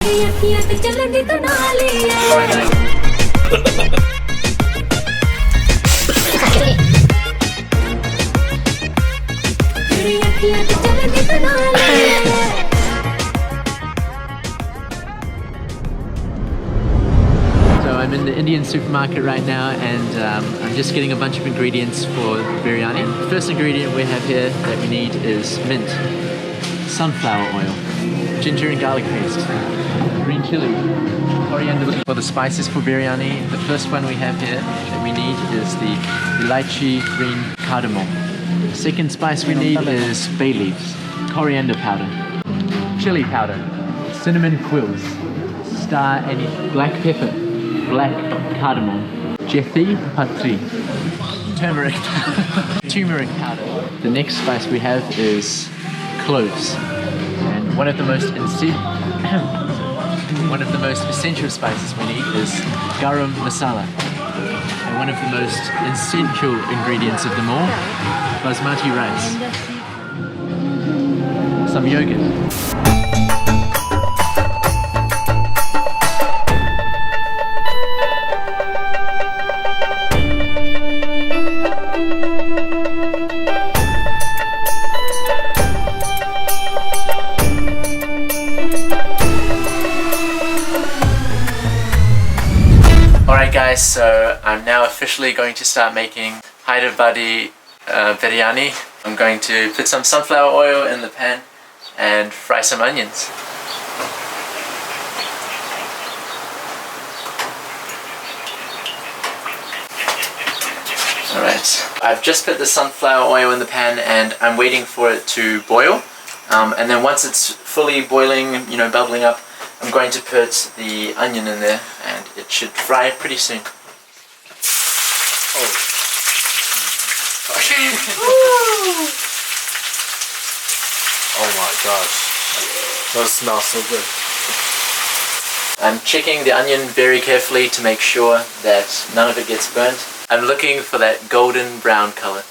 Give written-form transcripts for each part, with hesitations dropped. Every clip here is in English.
I'm in the Indian supermarket right now, and I'm just getting a bunch of ingredients for biryani. The first ingredient we have here that we need is mint, sunflower oil, ginger and garlic paste, green chili, coriander. For the spices for biryani, the first one we have here that we need is the lychee green cardamom. The second spice we need is bay leaves, coriander powder, chili powder, cinnamon quills, star anise, black pepper, black cardamom, jethi patri, turmeric powder. The next spice we have is cloves, and one of the most essential spices we need is garam masala, and one of the most essential ingredients of them all, basmati rice, some yogurt. Alright guys, so I'm now officially going to start making Hyderabadi biryani. I'm going to put some sunflower oil in the pan and fry some onions. Alright, I've just put the sunflower oil in the pan and I'm waiting for it to boil. And then once it's fully boiling, you know, bubbling up, I'm going to put the onion in there and it should fry pretty soon. Oh. Oh my gosh. That smells so good. I'm checking the onion very carefully to make sure that none of it gets burnt. I'm looking for that golden brown color.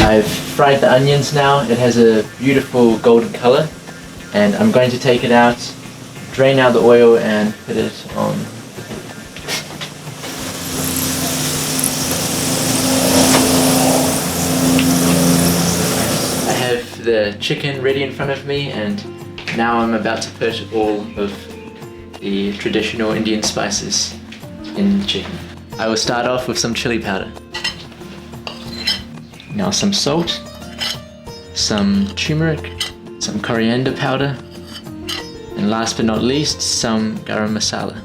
I've fried the onions now. It has a beautiful golden color, and I'm going to take it out, drain out the oil and put it on. I have the chicken ready in front of me, and now I'm about to put all of the traditional Indian spices in the chicken. I will start off with some chili powder. Now some salt, some turmeric, some coriander powder, and last but not least, some garam masala.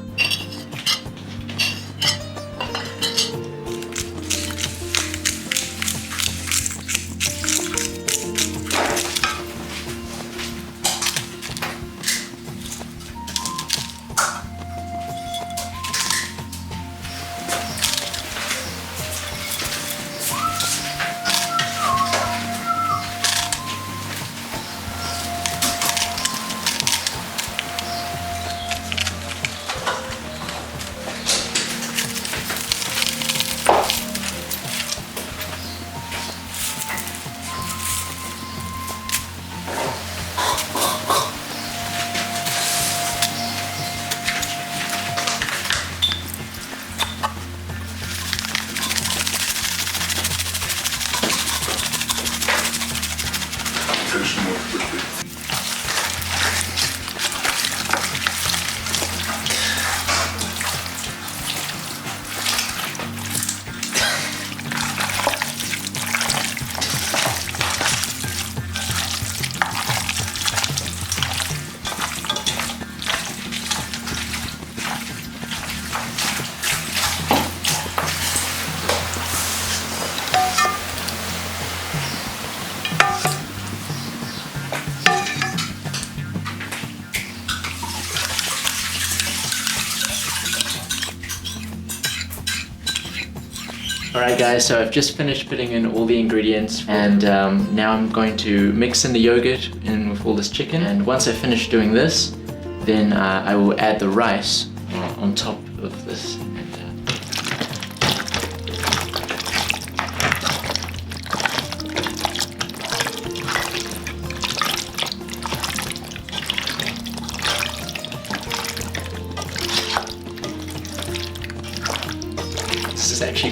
Alright guys, so I've just finished putting in all the ingredients, and now I'm going to mix in the yogurt in with all this chicken, and once I finish doing this, then I will add the rice on top of this.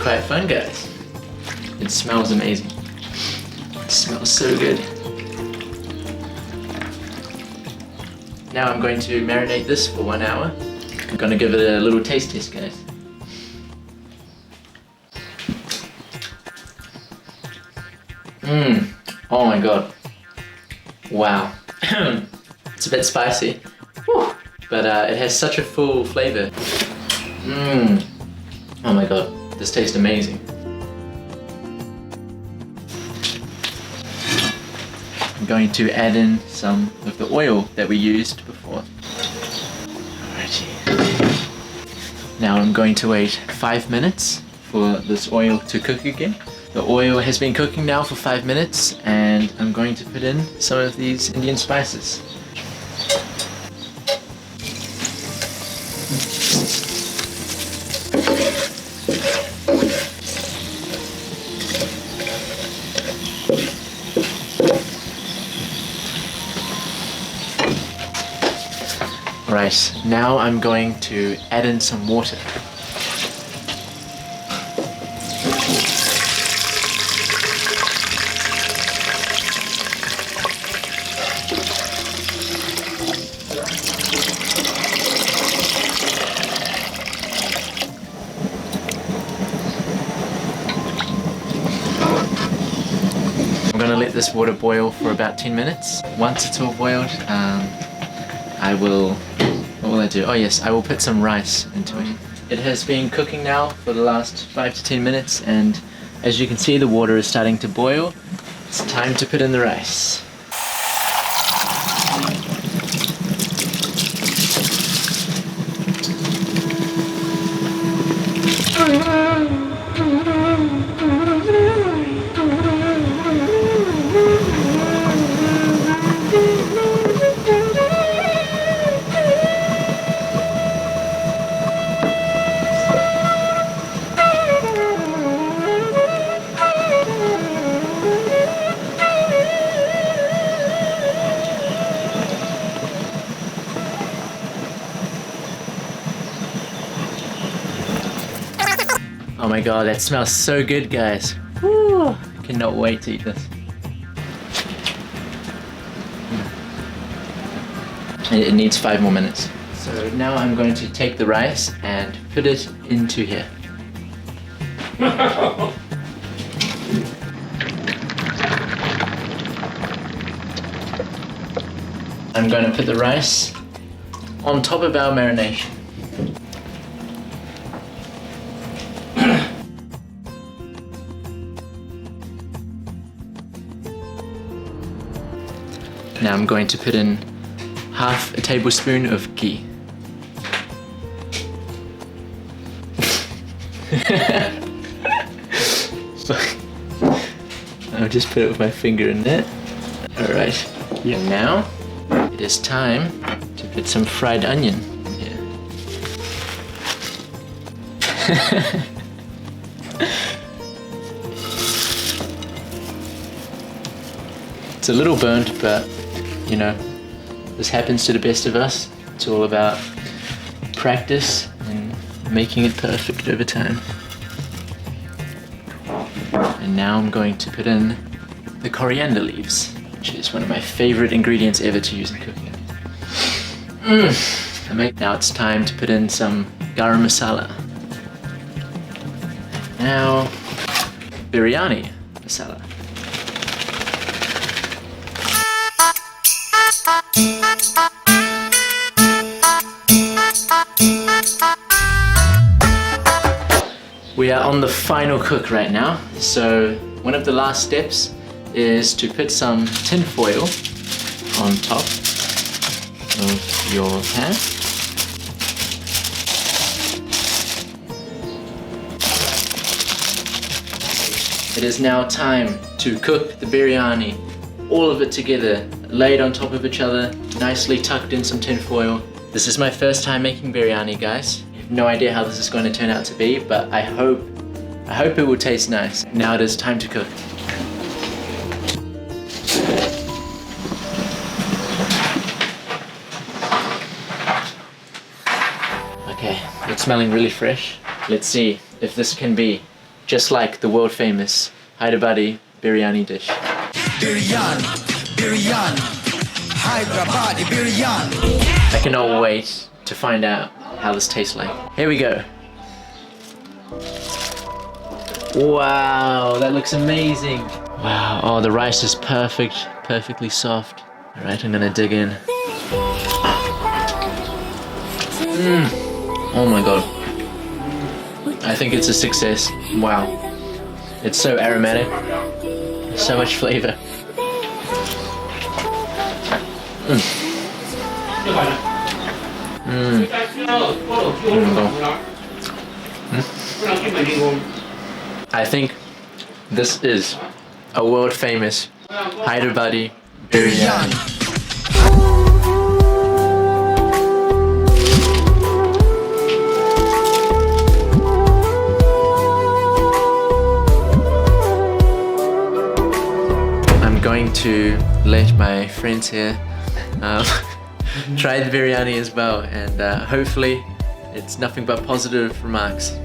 quite fun, guys. It smells amazing. It smells so good. Now I'm going to marinate this for 1 hour. I'm gonna give it a little taste test, guys. Oh my god. Wow. It's a bit spicy. Whew. But it has such a full flavor. Oh my god, this tastes amazing. I'm going to add in some of the oil that we used before. Alrighty. Now I'm going to wait 5 minutes for this oil to cook again. The oil has been cooking now for 5 minutes, and I'm going to put in some of these Indian spices. Right, now I'm going to add in some water. I'm gonna let this water boil for about 10 minutes. Once it's all boiled, what will I do? Oh yes, I will put some rice into it. It has been cooking now for the last 5 to 10 minutes, and as you can see, the water is starting to boil. It's time to put in the rice. Oh my god, that smells so good, guys. Woo! Cannot wait to eat this. It needs 5 more minutes. So now I'm going to take the rice and put it into here. I'm going to put the rice on top of our marination. Now I'm going to put in half a tablespoon of ghee. I'll just put it with my finger in there. Alright, and now it is time to put some fried onion in here. It's a little burnt, but you know, this happens to the best of us. It's all about practice and making it perfect over time. And now I'm going to put in the coriander leaves, which is one of my favorite ingredients ever to use in cooking. Now it's time to put in some garam masala. Now, biryani masala. We are on the final cook right now, so one of the last steps is to put some tin foil on top of your pan. It is now time to cook the biryani, all of it together, laid on top of each other, nicely tucked in some tin foil. This is my first time making biryani, guys. I have no idea how this is going to turn out to be, but I hope it will taste nice. Now it is time to cook. Okay, it's smelling really fresh. Let's see if this can be just like the world famous Hyderabadi biryani dish. Biryani, biryani, Hyderabadi biryani. I cannot wait to find out how this tastes like. Here we go. Wow, that looks amazing. Wow, oh, the rice is perfectly soft. All right, I'm gonna dig in. Oh my God. I think it's a success. Wow. It's so aromatic. So much flavor. I think this is a world famous Hyderabadi biryani. I'm going to let my friends here try the biryani as well, and hopefully it's nothing but positive remarks.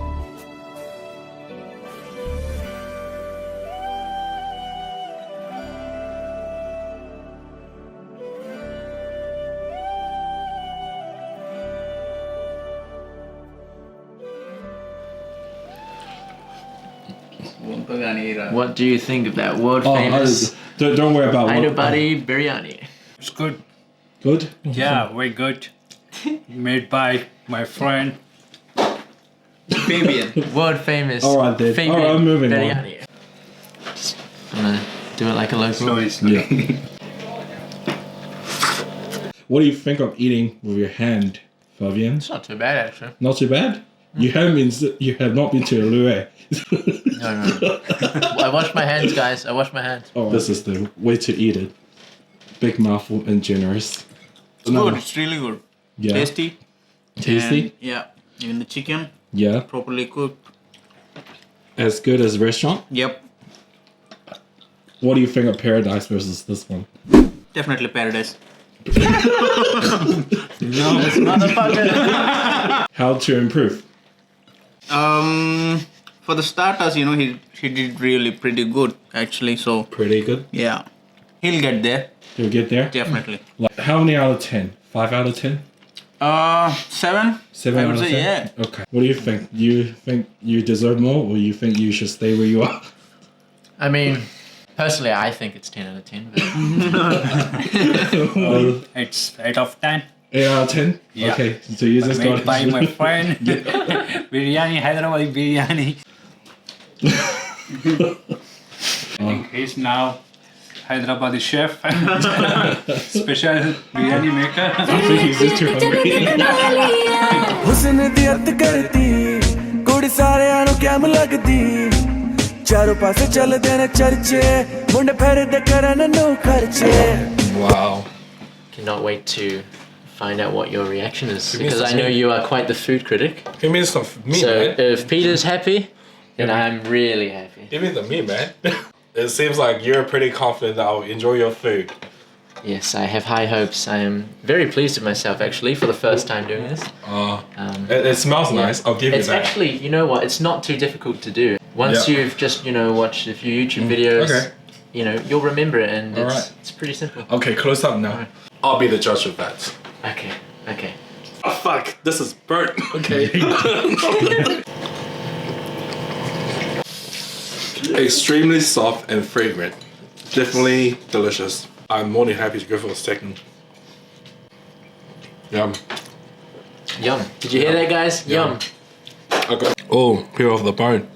What do you think of that world famous don't worry about Hyderabadi biryani? It's good. Good? Yeah, very good. Made by my friend. Fabian. World famous. Alright then. Fabian Alright, I'm moving biryani. Just gonna do it like a local. Yeah. What do you think of eating with your hand, Fabian? It's not too bad actually. Not too bad? You have not been to a Lue. No. I wash my hands, guys. I wash my hands. Oh, this is the way to eat it. Big mouthful and generous. It's good. It's really good. Yeah. Tasty. Tasty? And, yeah. Even the chicken, Yeah. properly cooked. As good as restaurant? Yep. What do you think of Paradise versus this one? Definitely paradise. No, this motherfucker. How to improve? For the starters, you know, he did really pretty good actually. So Pretty good. yeah, he'll get there You'll get there? definitely. Like, how many out of 10? 5 out of 10? 7. 7 I out would of say 10? yeah. Okay. What do you think? Do you think you deserve more, or you think you should stay where you are? I mean, personally, I think it's 10 out of 10. But It's 8 of 10. 8 out of 10? Yeah. Okay, so you just Made got by my friend. Biryani, Hyderabad Biryani. I think he's now Hyderabadi chef. Special biryani maker. He's just too hungry. हुस्न दी अत करती कुड़ी सारेयां नु cam लगदी चारों पासे चलदे ने चर्चे मुंडे फेरदे करन नु खर्चे. Wow. cannot wait to find out what your reaction is, Give me because I some- know you are quite the food critic. Give me some meat, So man. if Peter's happy, then I'm really happy. Give me the meat, man. It seems like you're pretty confident that I'll enjoy your food. Yes, I have high hopes. I am very pleased with myself actually for the first time doing this. It smells nice. I'll give you It's that. actually, you know what, it's not too difficult to do. Once Yeah. you've just, watched a few YouTube videos, okay. You'll remember it, and Alright. it's pretty simple. Okay, close up now. I'll be the judge of that. Okay. Oh fuck, this is burnt. Okay. Extremely soft and fragrant. Definitely delicious. I'm more than happy to go for a second. Yum. Yum. Did you hear that, guys? Yum. Okay. Oh, peel off the bone.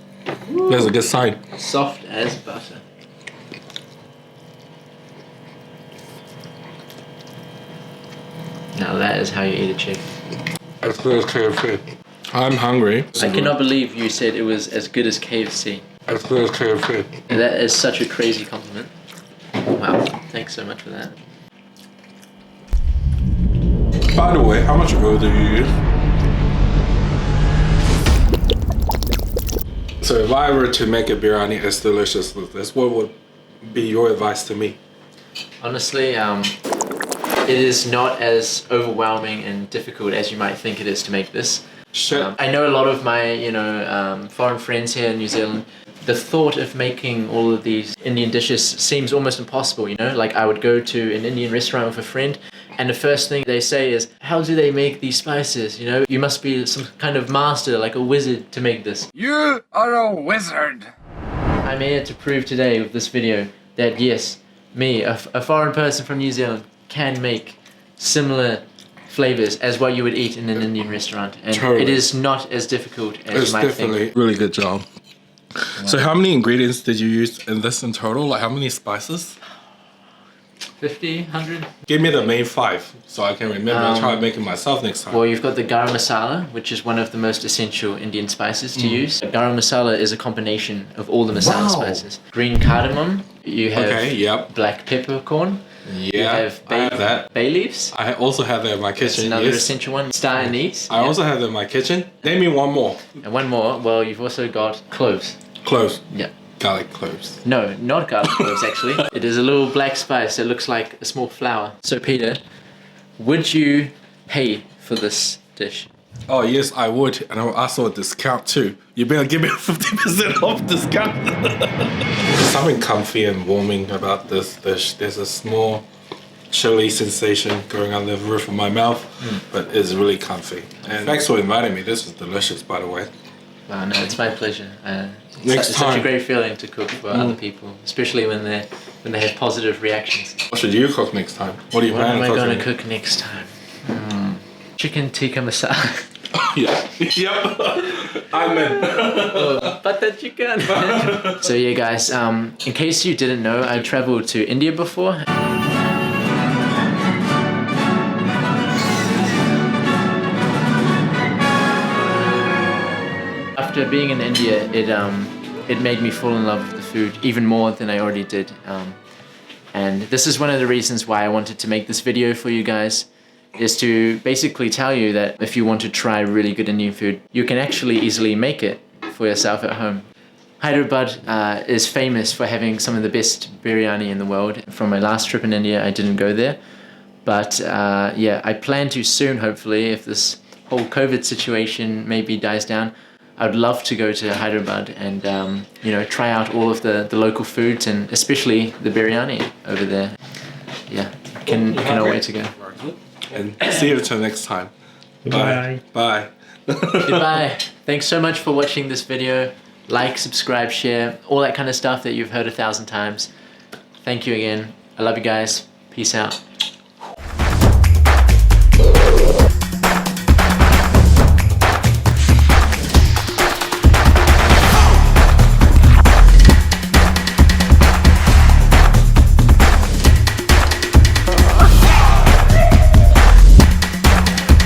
That's a good sign. Soft as butter. Now that is how you eat a chicken. As good as KFC. I'm hungry. I cannot believe you said it was as good as KFC. As good as KFC. That is such a crazy compliment. Wow, thanks so much for that. By the way, how much oil do you use? So if I were to make a biryani as delicious as this, what would be your advice to me? Honestly, it is not as overwhelming and difficult as you might think it is to make this. Shit. I know a lot of my, foreign friends here in New Zealand, the thought of making all of these Indian dishes seems almost impossible, Like I would go to an Indian restaurant with a friend and the first thing they say is, how do they make these spices? You must be some kind of master, like a wizard to make this. You are a wizard. I'm here to prove today with this video that yes, me, a foreign person from New Zealand, can make similar flavors as what you would eat in an Indian restaurant. And Totally. it is not as difficult as It's you might definitely think. really good job. So how many ingredients did you use in this in total? Like how many spices? 50, 100? Give me the main 5 so I can remember. I'll try to make it myself next time. Well, you've got the garam masala, which is one of the most essential Indian spices to use. Garam masala is a combination of all the masala Wow. spices. Green cardamom, you have Okay, yep. black peppercorn, you Yeah, have I have that. bay leaves. I also have that in my It's kitchen. another Yes. essential one. Star anise. I also have that in my kitchen. Name me one more. And one more, well, you've also got cloves. Cloves. Yeah. Garlic cloves. No, not garlic cloves actually. It is a little black spice that looks like a small flower. So Peter, would you pay for this dish? Oh yes, I would, and I'll ask for a discount too. You better give me a 50% off discount. There's something comfy and warming about this dish. There's a small chilly sensation going on the roof of my mouth, but it's really comfy. And thanks for inviting me. This is delicious, by the way. Wow, no, it's my pleasure. Next it's such a time. great feeling to cook for other people, especially when they have positive reactions. What should you cook next time? What do you What plan am on I going cooking? to cook next time? Chicken tikka masala. Yeah. Yep. I'm in. Butter chicken. So yeah, guys. In case you didn't know, I traveled to India before. After being in India, it made me fall in love with the food even more than I already did. And this is one of the reasons why I wanted to make this video for you guys, is to basically tell you that if you want to try really good Indian food, you can actually easily make it for yourself at home. Hyderabad is famous for having some of the best biryani in the world. From my last trip in India, I didn't go there. But yeah, I plan to soon, hopefully, if this whole COVID situation maybe dies down. I would love to go to Hyderabad and try out all of the local foods, and especially the biryani over there. Yeah, cannot wait to go. And see you until next time. Goodbye. Bye. Goodbye. Thanks so much for watching this video. Like, subscribe, share, all that kind of stuff that you've heard 1,000 times. Thank you again. I love you guys. Peace out.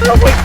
Oh my